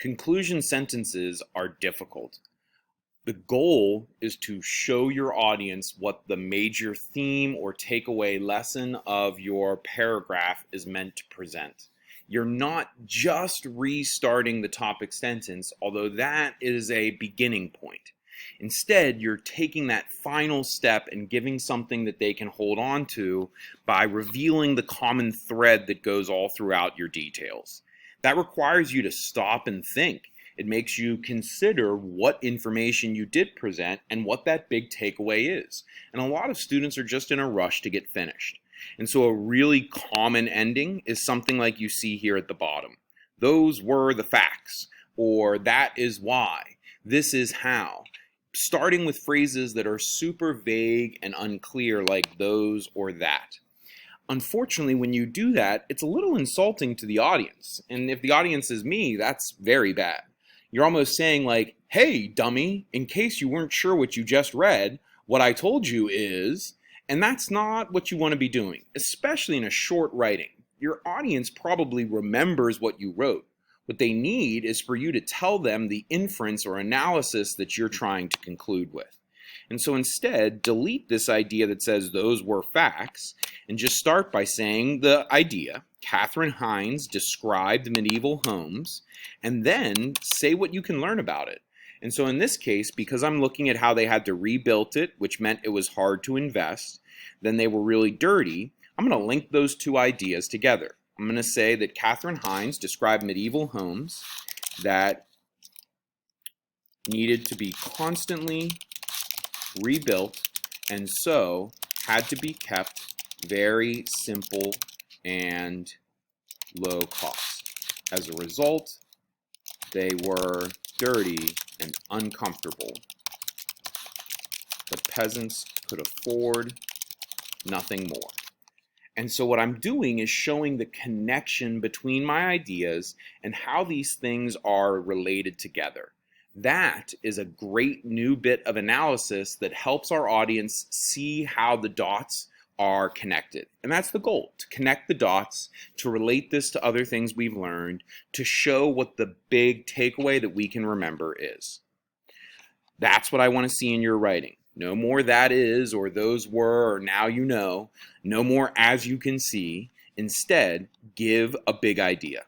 Conclusion sentences are difficult. The goal is to show your audience what the major theme or takeaway lesson of your paragraph is meant to present. You're not just restarting the topic sentence, although that is a beginning point. Instead, you're taking that final step and giving something that they can hold on to by revealing the common thread that goes all throughout your details. That requires you to stop and think. It makes you consider what information you did present and what that big takeaway is. And a lot of students are just in a rush to get finished. And so a really common ending is something like you see here at the bottom. Those were the facts, or that is why, this is how. Starting with phrases that are super vague and unclear, like those or that. Unfortunately, when you do that, it's a little insulting to the audience. And if the audience is me, that's very bad. You're almost saying like, hey, dummy, in case you weren't sure what you just read, what I told you is, and that's not what you want to be doing, especially in a short writing. Your audience probably remembers what you wrote. What they need is for you to tell them the inference or analysis that you're trying to conclude with. And so instead, delete this idea that says those were facts and just start by saying the idea. Katherine Hinds described medieval homes, and then say what you can learn about it. And so in this case, because I'm looking at how they had to rebuild it, which meant it was hard to invest, then they were really dirty, I'm going to link those two ideas together. I'm going to say that Katherine Hinds described medieval homes that needed to be constantly rebuilt and so had to be kept very simple and low cost. As a result, they were dirty and uncomfortable. The peasants could afford nothing more. And so what I'm doing is showing the connection between my ideas and how these things are related together. That is a great new bit of analysis that helps our audience see how the dots are connected. And that's the goal, to connect the dots, to relate this to other things we've learned, to show what the big takeaway that we can remember is. That's what I want to see in your writing. No more that is, or those were, or now you know. No more as you can see. Instead, give a big idea.